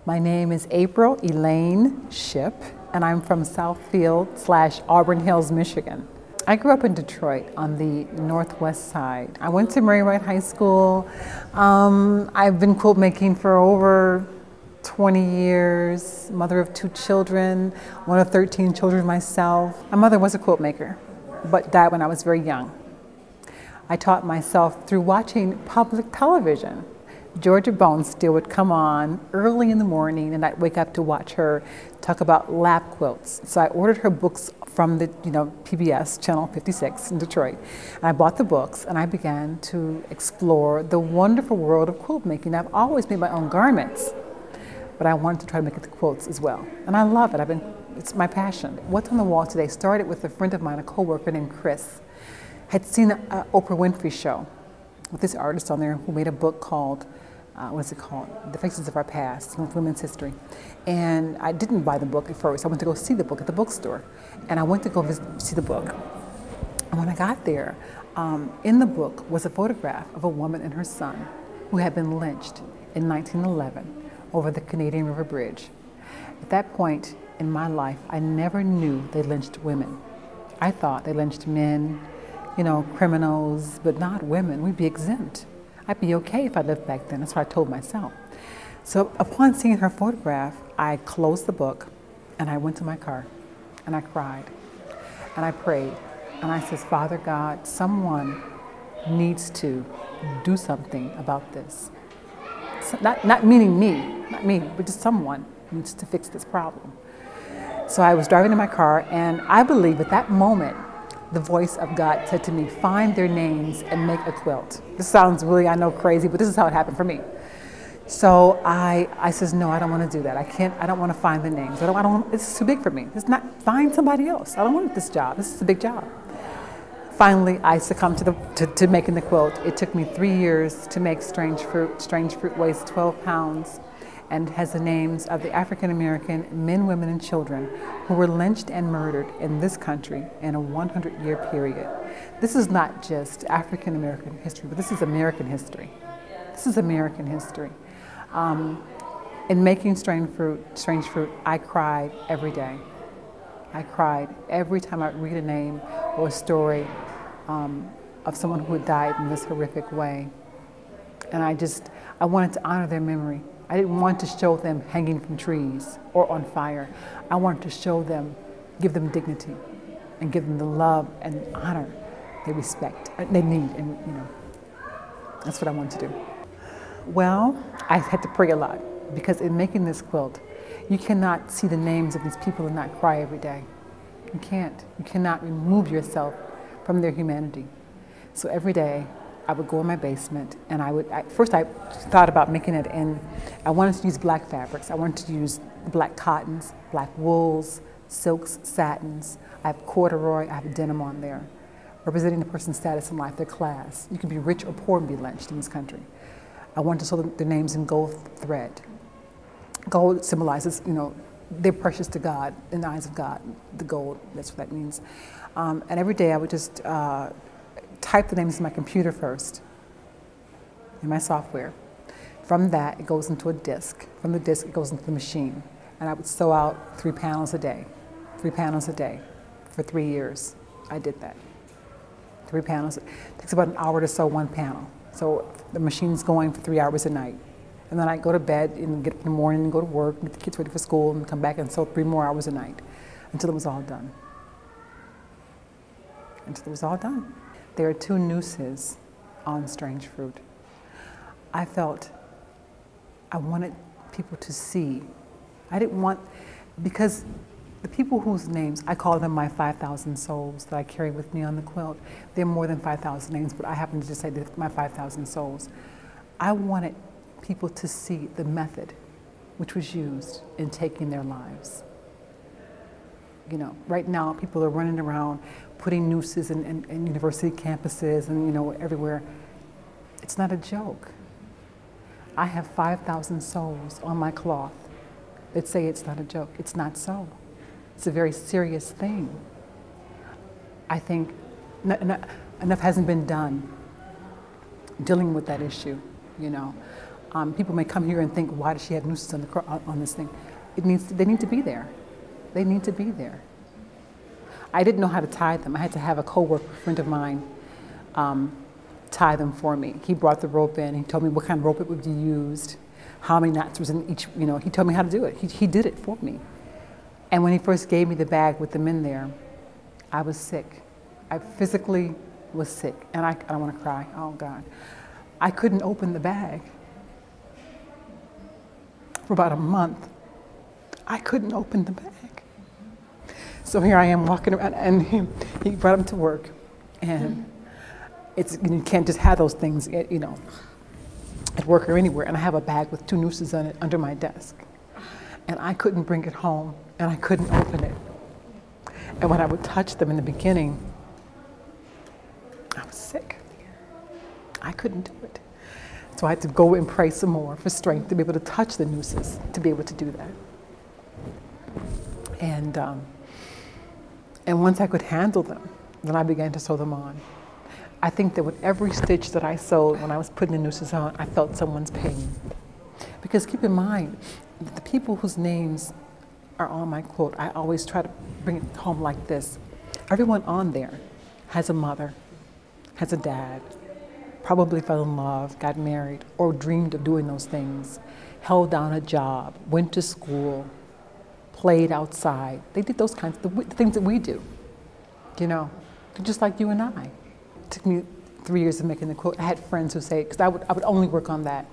My name is April Elaine Shipp, and I'm from Southfield/Auburn Hills, Michigan. I grew up in Detroit on the northwest side. I went to Mary Wright High School. I've been quilt making for over 20 years, mother of 2 children, one of 13 children myself. My mother was a quilt maker, but died when I was very young. I taught myself through watching public television. Georgia Bonesteel would come on early in the morning, and I'd wake up to watch her talk about lap quilts. So I ordered her books from the PBS, Channel 56 in Detroit. And I bought the books, and I began to explore the wonderful world of quilt making. I've always made my own garments, but I wanted to try to make it the quilts as well. And I love it. It's my passion. What's on the wall today started with a friend of mine, a coworker named Chris. Had seen an Oprah Winfrey show with this artist on there who made a book called, what's it called? The Faces of Our Past, Women's History. And I didn't buy the book at first. I went to go see the book at the bookstore. And I went to go see the book. And when I got there, in the book was a photograph of a woman and her son who had been lynched in 1911 over the Canadian River Bridge. At that point in my life, I never knew they lynched women. I thought they lynched men, criminals, but not women. We'd be exempt. I'd be okay if I lived back then. That's what I told myself. So upon seeing her photograph, I closed the book and I went to my car and I cried and I prayed and I said, Father God, someone needs to do something about this. So not meaning me, not me, but just someone needs to fix this problem. So I was driving in my car, and I believe at that moment, the voice of God said to me, find their names and make a quilt. This sounds really, I know, crazy, but this is how it happened for me. So I says, no, I don't want to do that. I don't want to find the names. It's too big for me. It's not, find somebody else. I don't want this job. This is a big job. Finally, I succumbed to making the quilt. It took me 3 years to make Strange Fruit. Strange Fruit weighs 12 pounds and has the names of the African-American men, women, and children who were lynched and murdered in this country in a 100-year period. This is not just African-American history, but this is American history. This is American history. In making Strange Fruit, I cried every day. I cried every time I read a name or a story of someone who had died in this horrific way. And I wanted to honor their memory. I didn't want to show them hanging from trees or on fire. I wanted to show them, give them dignity, and give them the love and honor they need, and that's what I wanted to do. Well, I had to pray a lot, because in making this quilt, you cannot see the names of these people and not cry every day. You can't. You cannot remove yourself from their humanity. So every day, I would go in my basement, and first I thought about making it I wanted to use black fabrics. I wanted to use black cottons, black wools, silks, satins. I have corduroy, I have denim on there, representing the person's status in life, their class. You can be rich or poor and be lynched in this country. I wanted to sew their names in gold thread. Gold symbolizes, they're precious to God, in the eyes of God, the gold, that's what that means. And every day I would just type the names in my computer first, in my software. From that, it goes into a disc. From the disc, it goes into the machine. And I would sew out 3 panels a day. 3 panels a day for 3 years. I did that. 3 panels. It takes about an hour to sew 1 panel. So the machine's going for 3 hours a night. And then I go to bed and get up in the morning and go to work, and get the kids ready for school, and come back and sew 3 more hours a night until it was all done. Until it was all done. There are 2 nooses on Strange Fruit. I felt I wanted people to see. I didn't want, because the people whose names, I call them my 5,000 souls that I carry with me on the quilt. There are more than 5,000 names, but I happen to just say that my 5,000 souls. I wanted people to see the method which was used in taking their lives. Right now people are running around putting nooses in university campuses and everywhere. It's not a joke. I have 5,000 souls on my cloth that say it's not a joke. It's not so. It's a very serious thing. I think enough hasn't been done dealing with that issue, People may come here and think, why does she have nooses on this thing? They need to be there. They need to be there. I didn't know how to tie them. I had to have a coworker, friend of mine, tie them for me. He brought the rope in. He told me what kind of rope it would be used, how many knots was in each, he told me how to do it. He did it for me. And when he first gave me the bag with them in there, I was sick. I physically was sick. And I don't want to cry. Oh, God. I couldn't open the bag. For about a month, I couldn't open the bag. So here I am walking around, and he brought them to work. And you can't just have those things, at work or anywhere. And I have a bag with 2 nooses on it under my desk. And I couldn't bring it home, and I couldn't open it. And when I would touch them in the beginning, I was sick. I couldn't do it. So I had to go and pray some more for strength to be able to touch the nooses, to be able to do that. And once I could handle them, then I began to sew them on. I think that with every stitch that I sewed, when I was putting the nooses on, I felt someone's pain. Because keep in mind, the people whose names are on my quilt, I always try to bring it home like this. Everyone on there has a mother, has a dad, probably fell in love, got married, or dreamed of doing those things, held down a job, went to school, played outside. They did those kinds of things that we do, just like you and I. It took me 3 years of making the quilt. I had friends who say, because I would only work on that.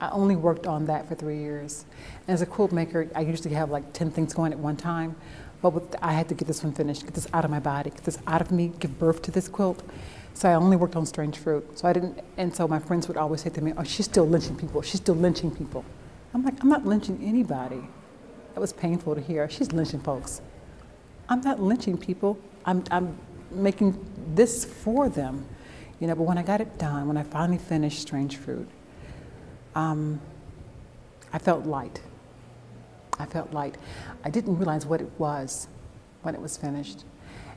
I only worked on that for 3 years. And as a quilt maker, I usually have like 10 things going at one time, but I had to get this one finished, get this out of my body, get this out of me, give birth to this quilt. So I only worked on strange fruit. So my friends would always say to me, oh, she's still lynching people, she's still lynching people. I'm like, I'm not lynching anybody. That was painful to hear. She's lynching folks. I'm not lynching people. I'm making this for them. But when I got it done, when I finally finished strange fruit, I felt light. I felt light. I didn't realize what it was when it was finished.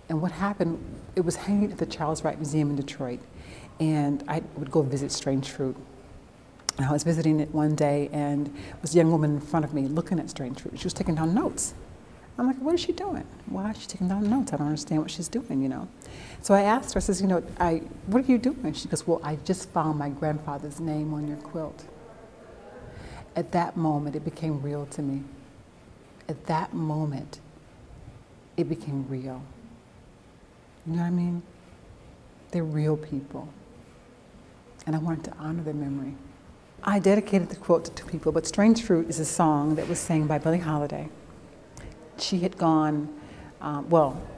And what happened, it was hanging at the Charles Wright Museum in Detroit. And I would go visit strange fruit. And I was visiting it one day, and there was a young woman in front of me looking at strange fruit. She was taking down notes. I'm like, what is she doing? Why is she taking down notes? I don't understand what she's doing, So I asked her, I says, what are you doing? She goes, well, I just found my grandfather's name on your quilt. At that moment, it became real to me. At that moment, it became real. You know what I mean? They're real people. And I wanted to honor their memory. I dedicated the quilt to 2 people, but Strange Fruit is a song that was sang by Billie Holiday. She had gone,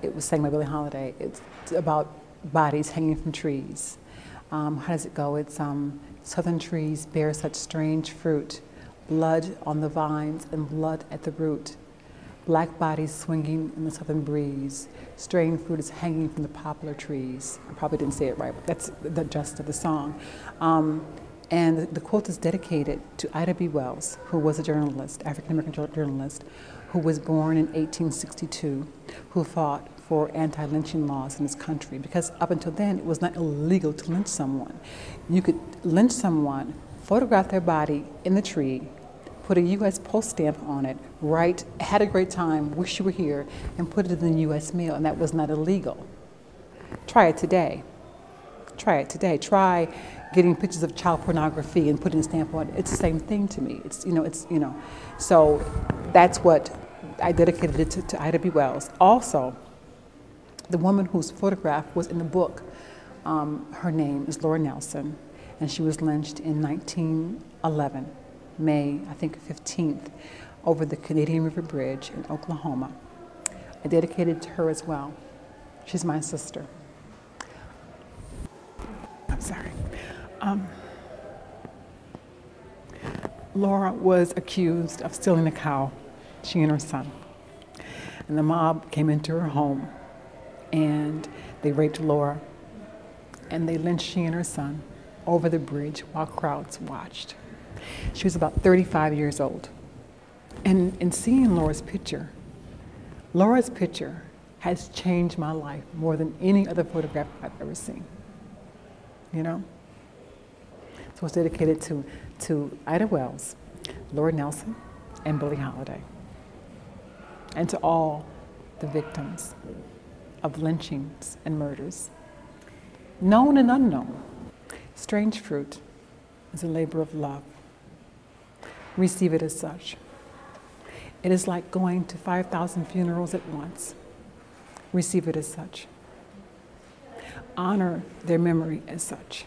it was sang by Billie Holiday. It's about bodies hanging from trees. How does it go? It's southern trees bear such strange fruit, blood on the vines and blood at the root. Black bodies swinging in the southern breeze. Strange fruit is hanging from the poplar trees. I probably didn't say it right, but that's the gist of the song. And the quilt is dedicated to Ida B. Wells, who was a journalist, African-American journalist, who was born in 1862, who fought for anti-lynching laws in this country, because up until then, it was not illegal to lynch someone. You could lynch someone, photograph their body in the tree, put a U.S. post stamp on it, write, had a great time, wish you were here, and put it in the U.S. mail, and that was not illegal. Try it today. Try it today. Try getting pictures of child pornography and putting a stamp on it. It's the same thing to me. So that's what I dedicated it to Ida B. Wells. Also, the woman whose photograph was in the book, her name is Laura Nelson, and she was lynched in 1911, May, I think 15th, over the Canadian River Bridge in Oklahoma. I dedicated it to her as well. She's my sister. I'm sorry. Laura was accused of stealing a cow, she and her son. And the mob came into her home, and they raped Laura, and they lynched she and her son over the bridge while crowds watched. She was about 35 years old. And in seeing Laura's picture has changed my life more than any other photograph I've ever seen. So it's dedicated to to Ida Wells, Lord Nelson, and Billie Holiday, and to all the victims of lynchings and murders, known and unknown. Strange fruit is a labor of love. Receive it as such. It is like going to 5,000 funerals at once. Receive it as such. Honor their memory as such.